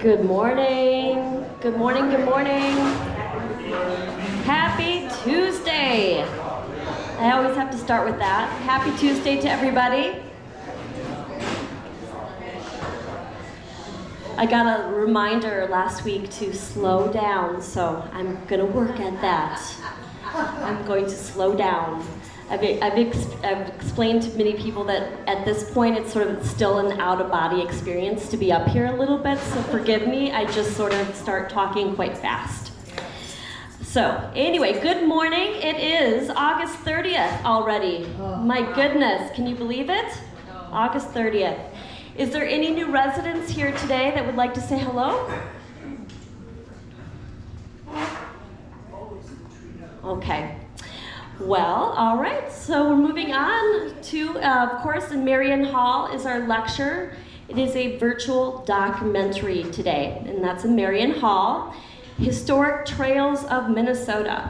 Good morning. Good morning. Good morning. Happy Tuesday. I always have to start with that. Happy Tuesday to everybody. I got a reminder last week to slow down, so I'm going to work at that. I'm going to slow down. I've explained to many people that at this point it's sort of still an out-of-body experience to be up here a little bit, so forgive me, I just sort of start talking quite fast. So anyway, good morning. It is August 30th already. My goodness, can you believe it? August 30th. Is there any new residents here today that would like to say hello? Okay. Well, all right, so we're moving on to, of course, in Marion Hall is our lecture. It is a virtual documentary today, and that's in Marion Hall. Historic Trails of Minnesota.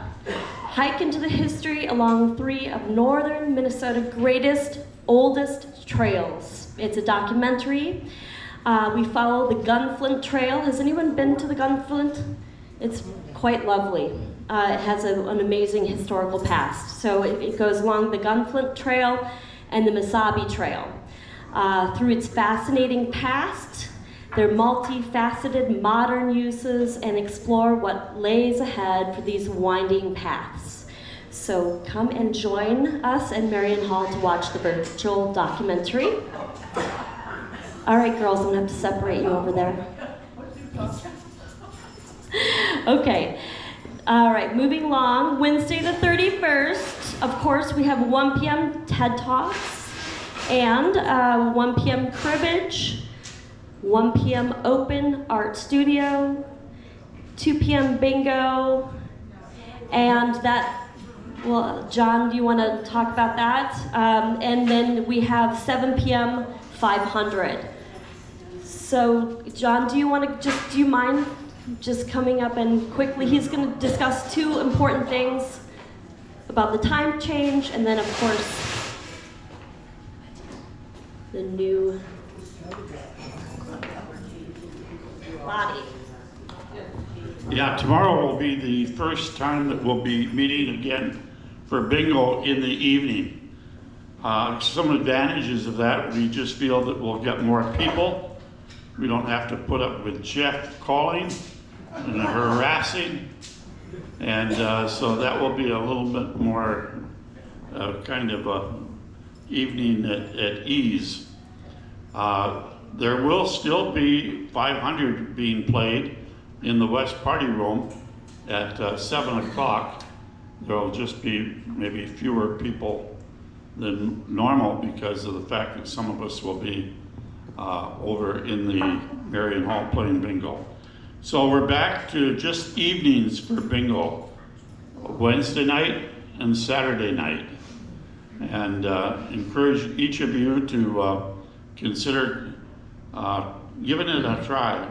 Hike into the history along 3 of northern Minnesota's greatest, oldest trails. It's a documentary. We follow the Gunflint Trail. Has anyone been to the Gunflint? It's quite lovely. It has an amazing historical past. So it goes along the Gunflint Trail and the Mesabi Trail. Through its fascinating past, their multifaceted modern uses, and explore what lays ahead for these winding paths. So come and join us in Marion Hall to watch the virtual documentary. All right, girls, I'm gonna have to separate you over there. Okay. All right, moving along. Wednesday the 31st, of course, we have 1 p.m. TED Talks and 1 p.m. cribbage, 1 p.m. open art studio, 2 p.m. bingo, and that, well, John, do you want to talk about that? And then we have 7 p.m. 500. So, John, do you mind just coming up and quickly, he's going to discuss 2 important things about the time change and then, of course, the new body. Yeah, tomorrow will be the first time that we'll be meeting again for bingo in the evening. Some advantages of that, we just feel that we'll get more people. We don't have to put up with Jeff calling and harassing, and so that will be a little bit more kind of a evening at ease. There will still be 500 being played in the West Party Room at 7 o'clock. There will just be maybe fewer people than normal because of the fact that some of us will be over in the Marion Hall playing bingo. So we're back to just evenings for bingo, Wednesday night and Saturday night. And encourage each of you to consider giving it a try.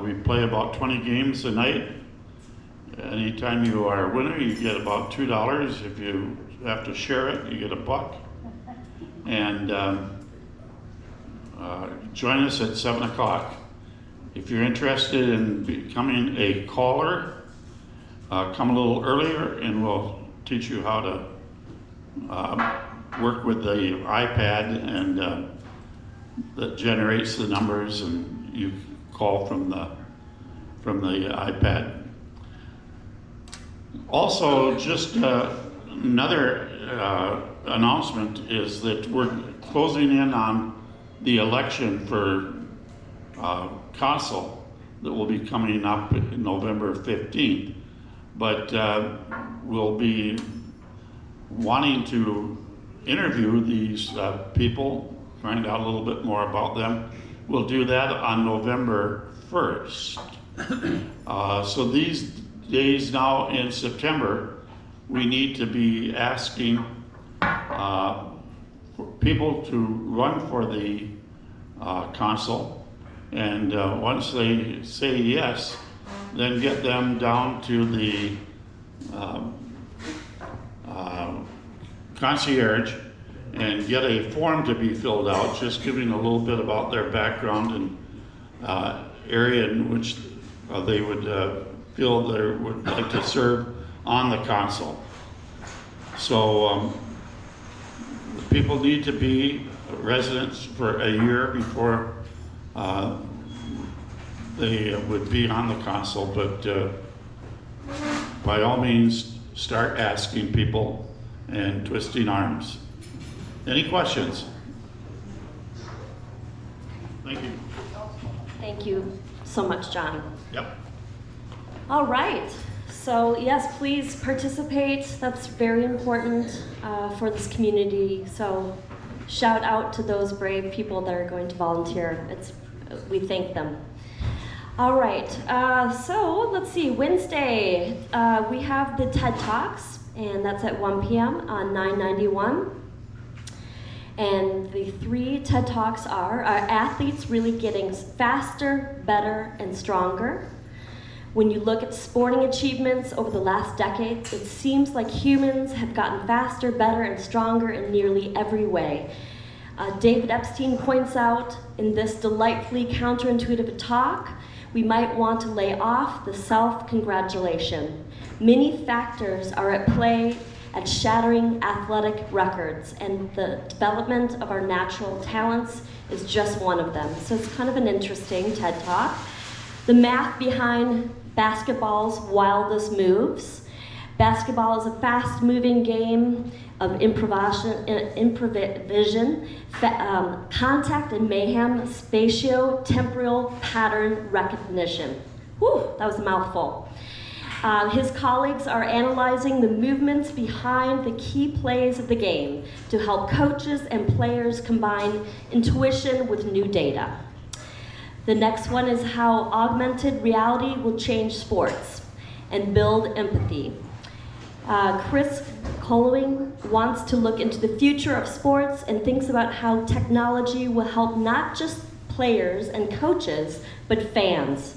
We play about 20 games a night. Anytime you are a winner, you get about $2. If you have to share it, you get $1. And join us at 7 o'clock. If you're interested in becoming a caller, come a little earlier and we'll teach you how to work with the iPad and that generates the numbers, and you call from the iPad. Also, just another announcement is that we're closing in on the election for consul that will be coming up November 15th. But we'll be wanting to interview these people, find out a little bit more about them. We'll do that on November 1st. So these days now in September, we need to be asking for people to run for the consul. And once they say yes, then get them down to the concierge and get a form to be filled out, just giving a little bit about their background area in which they would feel they would like to serve on the council. So people need to be residents for a year before they would be on the council, but by all means, start asking people and twisting arms. Any questions? Thank you. Thank you so much, John. Yep. All right. So yes, please participate. That's very important for this community. So shout out to those brave people that are going to volunteer. We thank them. All right. So let's see. Wednesday, we have the TED Talks, and that's at 1 p.m. on 991. And the 3 TED Talks are athletes really getting faster, better, and stronger. When you look at sporting achievements over the last decade, it seems like humans have gotten faster, better, and stronger in nearly every way. David Epstein points out in this delightfully counterintuitive talk, we might want to lay off the self-congratulation. Many factors are at play at shattering athletic records, and the development of our natural talents is just one of them. So it's kind of an interesting TED Talk. The math behind basketball's wildest moves. Basketball is a fast-moving game of improvisation, contact and mayhem, spatio-temporal pattern recognition. Whew, that was a mouthful. His colleagues are analyzing the movements behind the key plays of the game to help coaches and players combine intuition with new data. The next one is how augmented reality will change sports and build empathy. Chris Collowing wants to look into the future of sports and thinks about how technology will help not just players and coaches, but fans.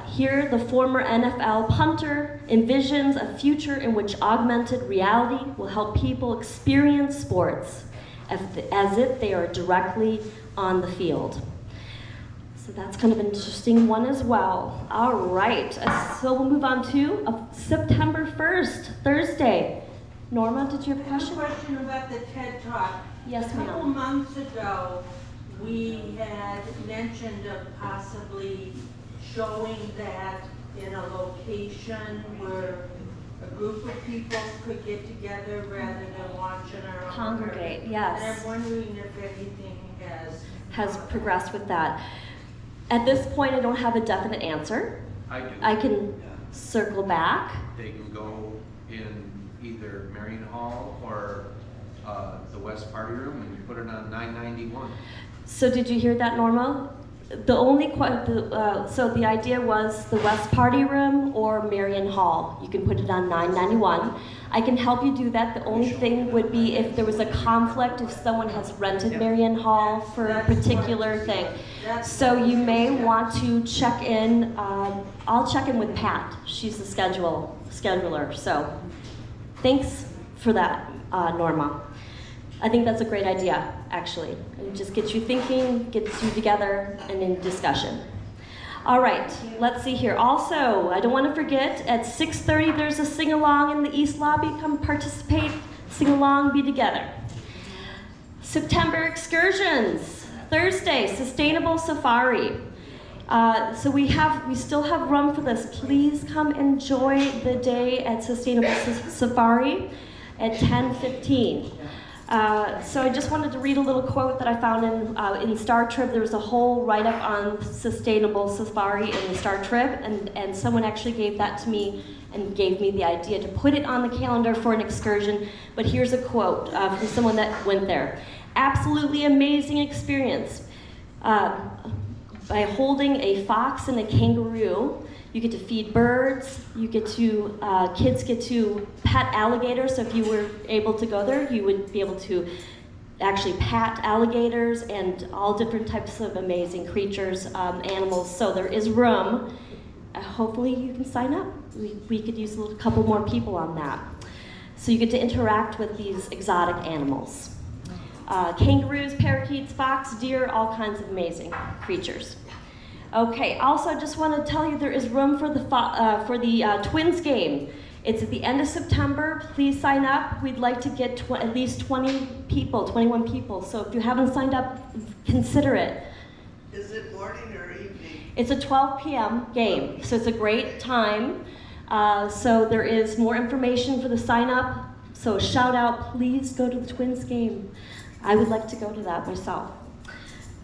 Here, the former NFL punter envisions a future in which augmented reality will help people experience sports as if they are directly on the field. So that's kind of an interesting one as well. All right, so we'll move on to September 1st, Thursday. Norma, did you have a question? I have a question about the TED Talk. Yes, ma'am. A couple months ago, we had mentioned of possibly showing that in a location where a group of people could get together rather than watching our own. Congregate, yes. And I'm wondering if anything Has progressed with that. At this point, I don't have a definite answer. I do. I can circle back. They can go in either Marion Hall or the West Party Room, and we put it on 991. So did you hear that, Norma? The only so the idea was the West Party Room or Marion Hall. You can put it on 991. I can help you do that. The only thing would be if there was a conflict, if someone has rented Marion Hall for a particular thing. So you may want to check in. I'll check in with Pat. She's the scheduler. So thanks for that, Norma. I think that's a great idea, actually. It just gets you thinking, gets you together, and in discussion. All right, let's see here. Also, I don't want to forget, at 6:30, there's a sing-along in the East Lobby. Come participate, sing along, be together. September excursions. Thursday, Sustainable Safari. So we still have room for this. Please come enjoy the day at Sustainable Safari at 10:15. So I just wanted to read a little quote that I found in Star Trib. There was a whole write-up on Sustainable Safari in the Star Trib, and someone actually gave that to me and gave me the idea to put it on the calendar for an excursion. But here's a quote from someone that went there. Absolutely amazing experience. By holding a fox and a kangaroo, you get to feed birds, you get to, kids get to pet alligators, so if you were able to go there, you would be able to actually pat alligators and all different types of amazing creatures, animals, so there is room. Hopefully you can sign up. We could use a couple more people on that. So you get to interact with these exotic animals. Kangaroos, parakeets, fox, deer, all kinds of amazing creatures. Okay, also I just want to tell you there is room for the Twins game. It's at the end of September. Please sign up. We'd like to get at least 20 people, 21 people. So if you haven't signed up, consider it. Is it morning or evening? It's a 12 p.m. game, so it's a great time. So there is more information for the sign up. So shout out, please go to the Twins game. I would like to go to that myself.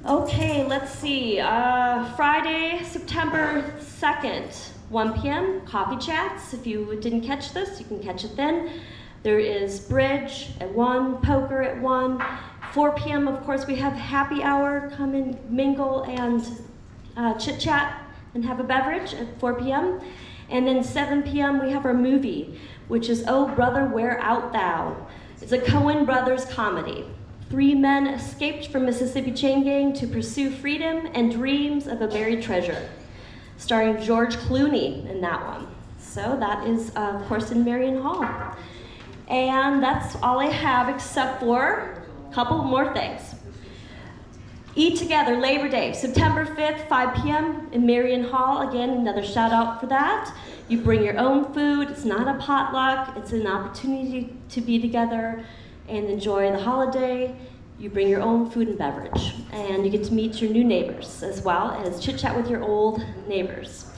Okay, let's see. Friday, September 2nd, 1 p.m., Coffee Chats. If you didn't catch this, you can catch it then. There is bridge at 1, poker at 1. 4 p.m., of course, we have happy hour. Come and mingle and chit-chat and have a beverage at 4 p.m. And then 7 p.m., we have our movie, which is Oh Brother, Where Art Thou? It's a Coen Brothers comedy. 3 men escaped from Mississippi chain gang to pursue freedom and dreams of a buried treasure, starring George Clooney in that one. So that is, of course, in Marion Hall. And that's all I have except for a couple more things. Eat Together, Labor Day, September 5th, 5 p.m. in Marion Hall. Again, another shout out for that. You bring your own food. It's not a potluck. It's an opportunity to be together and enjoy the holiday. You bring your own food and beverage. And you get to meet your new neighbors as well as chit-chat with your old neighbors.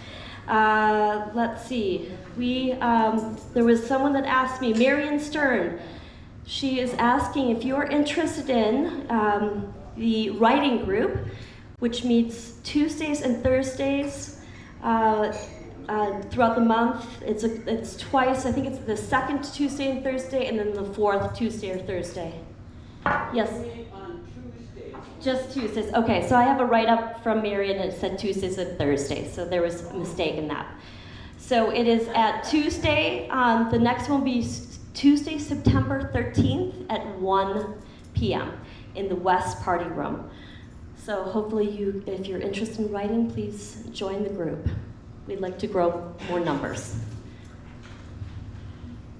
Let's see. There was someone that asked me, Marion Stern. She is asking if you're interested in the writing group, which meets Tuesdays and Thursdays throughout the month. It's twice. I think it's the second Tuesday and Thursday, and then the fourth Tuesday or Thursday. Yes. On Tuesdays. Just Tuesdays. Okay, so I have a write-up from Marion that said Tuesdays and Thursdays, so there was a mistake in that. So it is at Tuesday. The next one will be Tuesday, September 13th at 1 p.m. in the West Party Room. So hopefully if you're interested in writing, please join the group. We'd like to grow more numbers.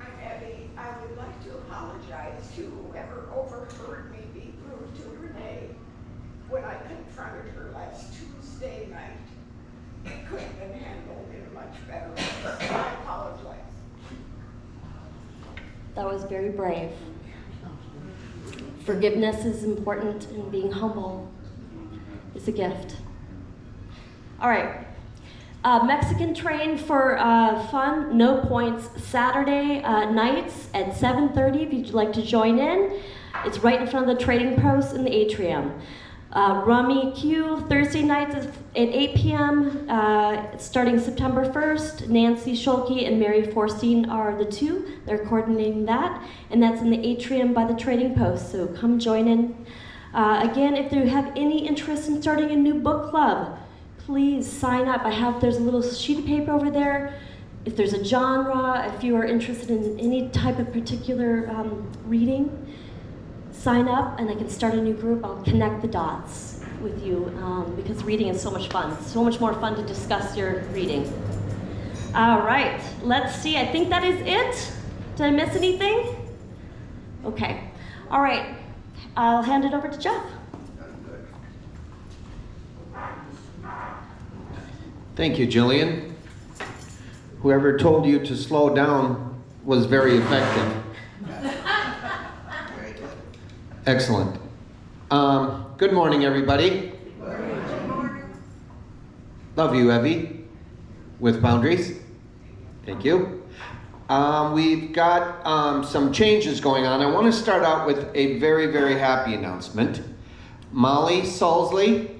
I'm Abby. I would like to apologize to whoever overheard me be rude to Renee when I confronted her last Tuesday night. It could have been handled in a much better way. I apologize. That was very brave. Forgiveness is important, and being humble is a gift. All right. Mexican train for fun, no points, Saturday nights at 7:30 if you'd like to join in. It's right in front of the trading post in the atrium. Rummy Q, Thursday nights at 8 p.m. Starting September 1st. Nancy Schulke and Mary Forstein are the two. They're coordinating that. And that's in the atrium by the trading post, so come join in. Again, if you have any interest in starting a new book club, please sign up. There's a little sheet of paper over there. If there's a genre, if you are interested in any type of particular reading, sign up and I can start a new group. I'll connect the dots with you because reading is so much fun. It's so much more fun to discuss your reading. All right, let's see. I think that is it. Did I miss anything? Okay. All right. I'll hand it over to Jeff. Thank you, Jillian. Whoever told you to slow down was very effective. Very good. Excellent. Good morning, everybody. Good morning. Love you, Evie, with boundaries. Thank you. We've got some changes going on. I want to start out with a very, very happy announcement. Molly Salsley,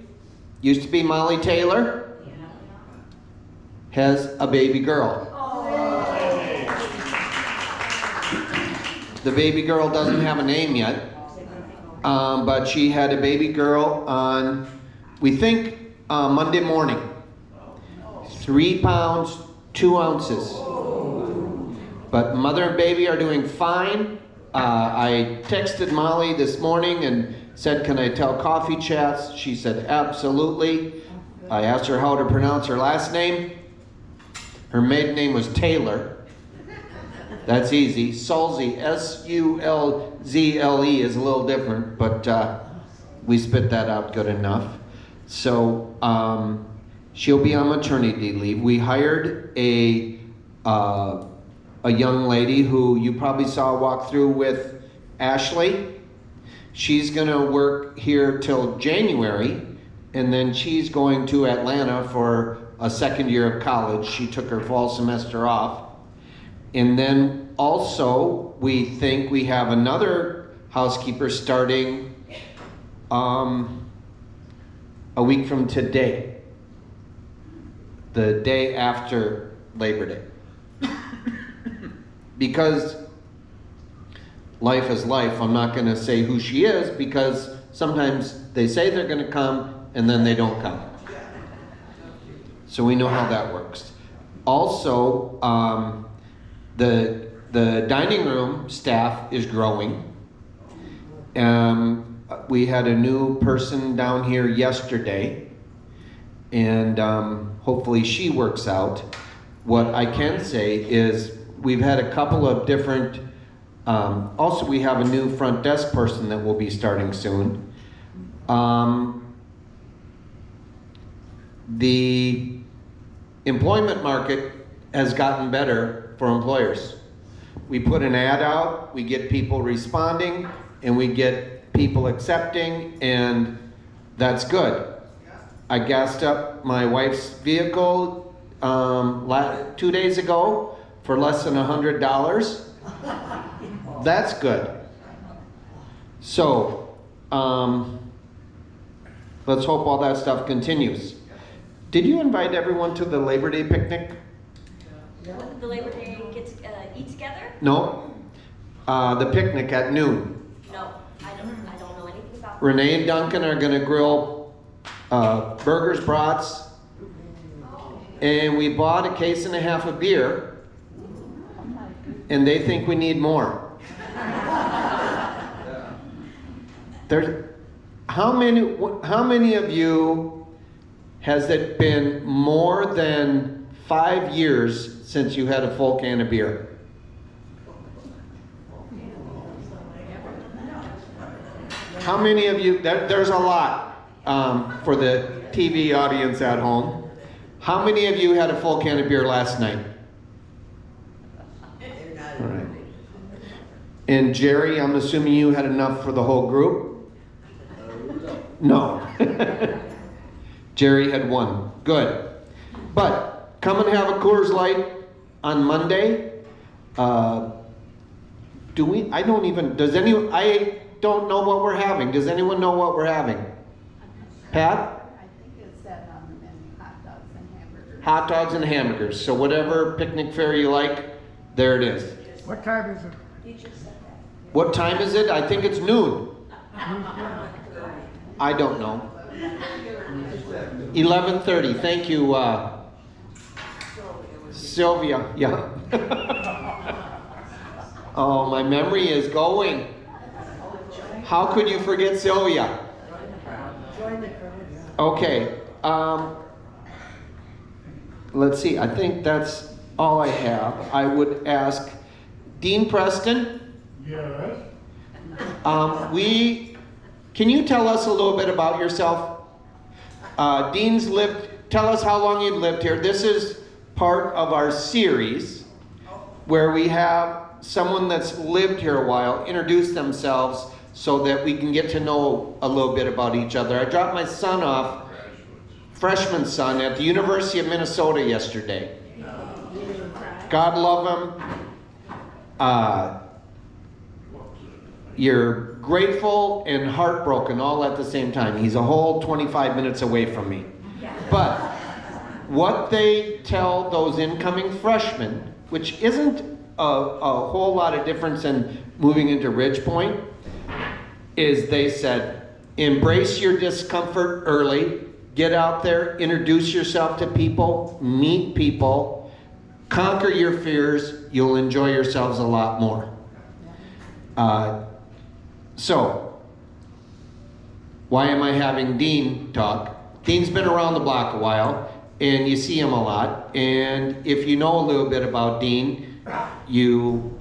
used to be Molly Taylor, has a baby girl. The baby girl doesn't have a name yet, but she had a baby girl on, we think, Monday morning. 3 pounds, 2 ounces. But mother and baby are doing fine. I texted Molly this morning and said, can I tell Coffee Chats? She said, absolutely. I asked her how to pronounce her last name. Her maiden name was Taylor. That's easy. Sulzle, S-U-L-Z-L-E is a little different, but we spit that out good enough. So She'll be on maternity leave. We hired a young lady who you probably saw walk through with Ashley. She's gonna work here till January, and then she's going to Atlanta for a second year of college. She took her fall semester off. And then also, we think we have another housekeeper starting a week from today, the day after Labor Day. Because life is life, I'm not going to say who she is, because sometimes they say they're going to come and then they don't come. So we know how that works. Also, the dining room staff is growing. We had a new person down here yesterday, and hopefully she works out. What I can say is we've had a couple of different, also we have a new front desk person that will be starting soon. The employment market has gotten better for employers. We put an ad out, we get people responding, and we get people accepting, and that's good. I gassed up my wife's vehicle 2 days ago for less than $100. That's good. So, let's hope all that stuff continues. Did you invite everyone to the Labor Day picnic? When did the Labor Day eat together? No. The picnic at noon. No, I don't know anything about that. Renee and Duncan are gonna grill burgers, brats, and we bought a case and a half of beer, and they think we need more. How many of you has it been more than 5 years since you had a full can of beer? How many of you, there's a lot for the TV audience at home. How many of you had a full can of beer last night? All right. And Jerry, I'm assuming you had enough for the whole group? No. Jerry had one. Good. But come and have a Coors Light on Monday. I don't know what we're having. Does anyone know what we're having? Pat? I think it's that on the menu, hot dogs and hamburgers. Hot dogs and hamburgers. So whatever picnic fare you like, there it is. What time is it? What time is it? I think it's noon. I don't know. 11:30. Thank you, Sylvia. Yeah. Oh, my memory is going. How could you forget Sylvia? Okay. Let's see. I think that's all I have. I would ask Dean Preston. Yes. Can you tell us a little bit about yourself? Tell us how long you've lived here. This is part of our series where we have someone that's lived here a while introduce themselves so that we can get to know a little bit about each other. I dropped my son off, freshman son, at the University of Minnesota yesterday. God love him. You're grateful and heartbroken all at the same time. He's a whole 25 minutes away from me. But what they tell those incoming freshmen, which isn't a whole lot of difference than moving into Ridge Point, is they said, embrace your discomfort early, get out there, introduce yourself to people, meet people, conquer your fears, you'll enjoy yourselves a lot more. So, why am I having Dean talk? Dean's been around the block a while, and you see him a lot. And if you know a little bit about Dean, you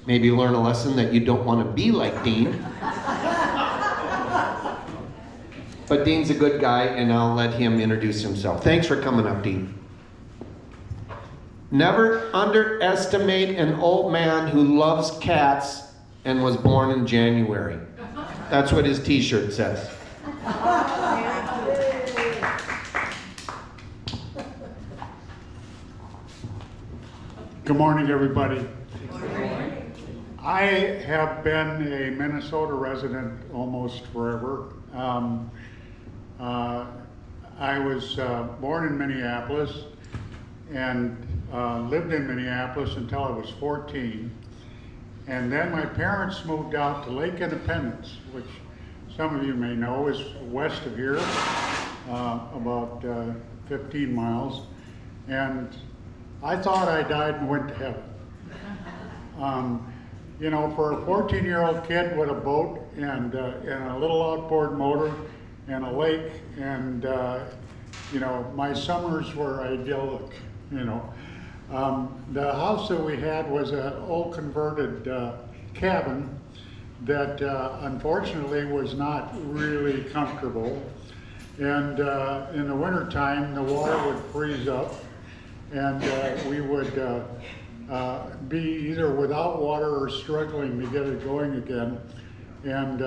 maybe learn a lesson that you don't want to be like Dean. But Dean's a good guy, and I'll let him introduce himself. Thanks for coming up, Dean. Never underestimate an old man who loves cats and was born in January. That's what his t-shirt says. Good morning, everybody. I have been a Minnesota resident almost forever. I was born in Minneapolis and lived in Minneapolis until I was 14. And then my parents moved out to Lake Independence, which some of you may know is west of here, about 15 miles. And I thought I died and went to heaven. You know, for a 14-year-old kid with a boat and a little outboard motor and a lake, and you know, my summers were idyllic. You know, the house that we had was an old converted cabin that unfortunately was not really comfortable, and in the wintertime the water would freeze up, and we would be either without water or struggling to get it going again. And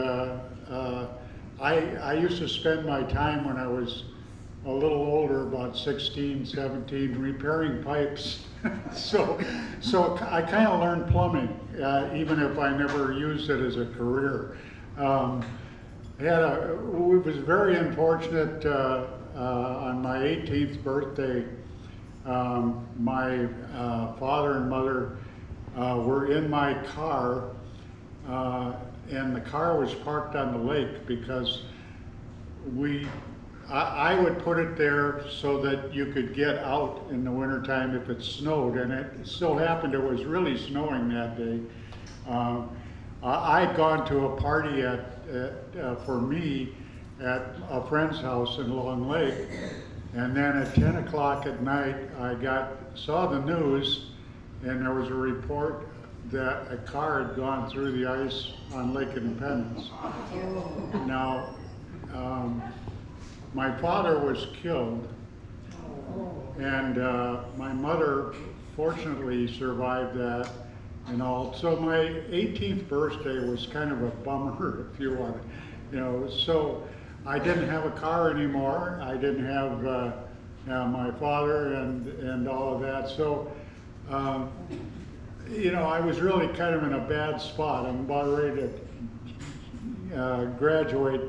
I used to spend my time when I was a little older, about 16, 17, repairing pipes. so I kind of learned plumbing, even if I never used it as a career. We was very unfortunate on my 18th birthday. My father and mother were in my car, and the car was parked on the lake because I would put it there so that you could get out in the wintertime if it snowed, and it so happened it was really snowing that day. I'd gone to a party for me at a friend's house in Long Lake, and then at 10 o'clock at night I saw the news, and there was a report that a car had gone through the ice on Lake Independence. Now, my father was killed, and my mother fortunately survived that and all. So my 18th birthday was kind of a bummer, if you want, you know. So I didn't have a car anymore. I didn't have my father and all of that. So, you know, I was really kind of in a bad spot. I'm about ready to graduate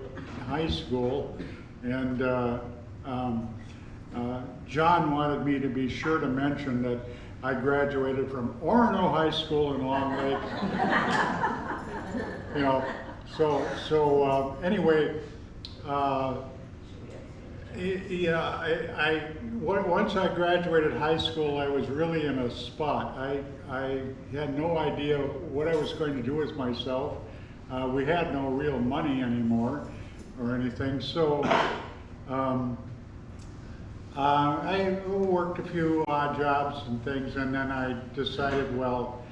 high school, and John wanted me to be sure to mention that I graduated from Orono High School in Long Lake. You know, so anyway, once I graduated high school, I was really in a spot. I had no idea what I was going to do with myself. We had no real money anymore or anything, so I worked a few odd jobs and things, and then I decided, well,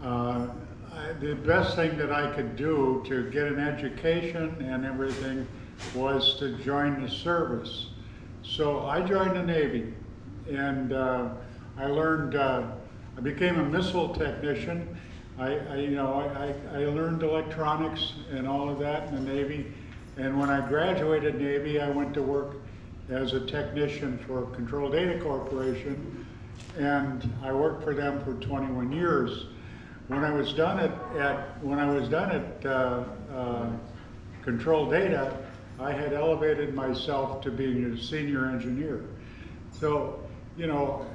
the best thing that I could do to get an education and everything was to join the service. So I joined the Navy, and I learned, I became a missile technician. I learned electronics and all of that in the Navy. And when I graduated Navy, I went to work as a technician for Control Data Corporation, and I worked for them for 21 years. When I was done at Control Data, I had elevated myself to being a senior engineer. So, you know,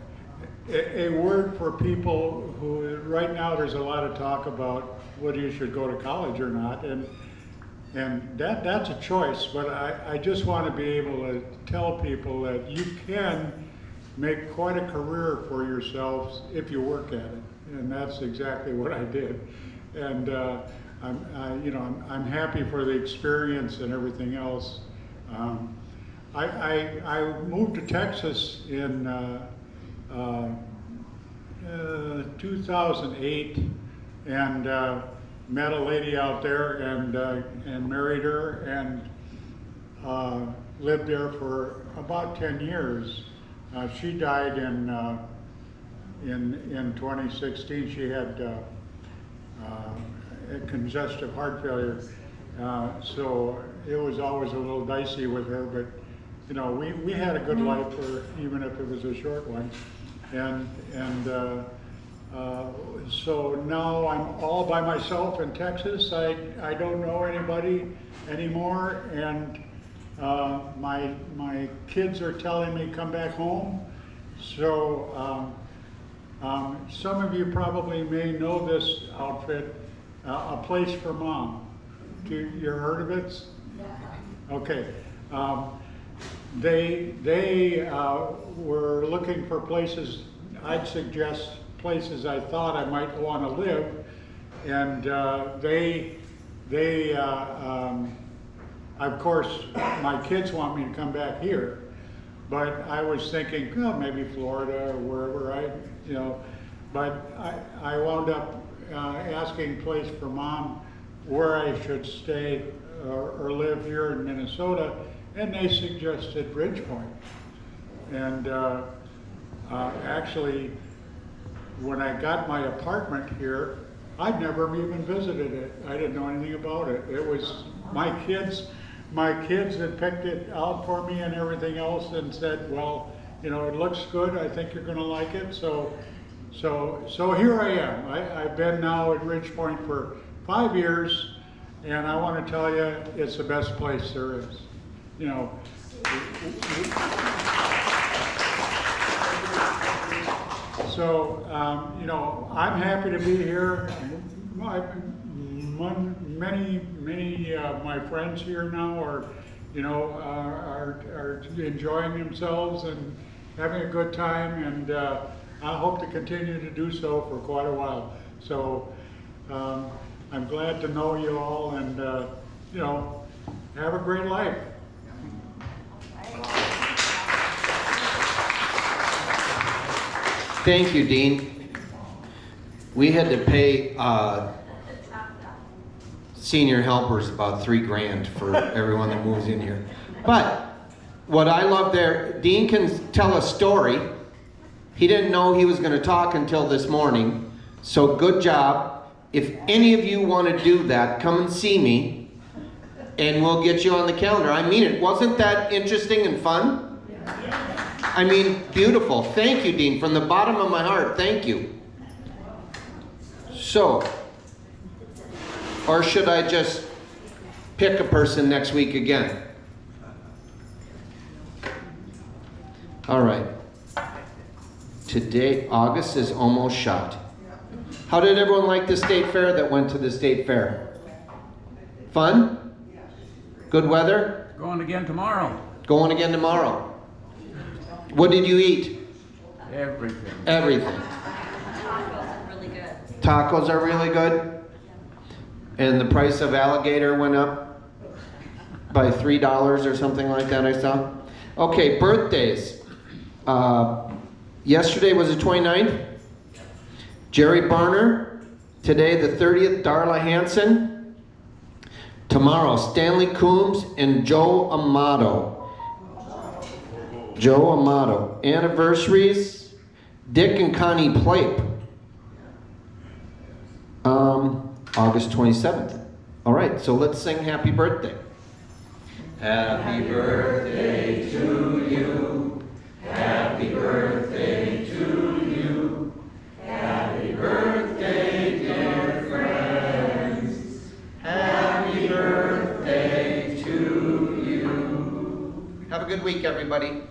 a word for people who, right now there's a lot of talk about whether you should go to college or not, and that's a choice, but I just want to be able to tell people that you can make quite a career for yourselves if you work at it, and that's exactly what I did. And I'm happy for the experience and everything else. I moved to Texas in 2008, and met a lady out there and married her, and lived there for about 10 years. She died in 2016. She had congestive heart failure. So it was always a little dicey with her, but you know, we had a good life, for, even if it was a short one. So now I'm all by myself in Texas. I don't know anybody anymore, and my kids are telling me come back home. So some of you probably may know this outfit, A Place for Mom. You heard of it? Yeah. Okay. They were looking for places. I'd suggest places I thought I might want to live, and of course, my kids want me to come back here, but I was thinking, oh, maybe Florida or wherever but I wound up asking Place for Mom where I should stay or live here in Minnesota, and they suggested Bridgepoint. And actually, when I got my apartment here, I'd never even visited it. I didn't know anything about it. It was my kids had picked it out for me and everything else, and said, well, you know, it looks good. I think you're going to like it. So here I am. I've been now at Ridgepoint for 5 years, and I want to tell you, it's the best place there is. You know. So, you know, I'm happy to be here. Many of my friends here now are, you know, are enjoying themselves and having a good time, and I hope to continue to do so for quite a while. So, I'm glad to know you all, and you know, have a great life. Thank you, Dean. We had to pay senior helpers about $3,000 for everyone that moves in here. But what I love there, Dean can tell a story. He didn't know he was going to talk until this morning. So good job. If any of you want to do that, come and see me, and we'll get you on the calendar. I mean it. Wasn't that interesting and fun? I mean, beautiful. Thank you, Dean. From the bottom of my heart, thank you. So, or should I just pick a person next week again? All right. Today, August is almost shot. How did everyone like the state fair that went to the state fair? Fun? Good weather? Going again tomorrow. Going again tomorrow. What did you eat? Everything. Everything. Tacos are really good. Tacos are really good? And the price of alligator went up by $3 or something like that, I saw. Okay, birthdays. Yesterday was the 29th. Jerry Barner. Today the 30th, Darla Hansen. Tomorrow, Stanley Coombs and Joe Amato. Joe Amato. Anniversaries, Dick and Connie Plape. August 27th. All right, so let's sing happy birthday. Happy birthday to you. Happy birthday to you. Happy birthday, dear friends. Happy birthday to you. Have a good week, everybody.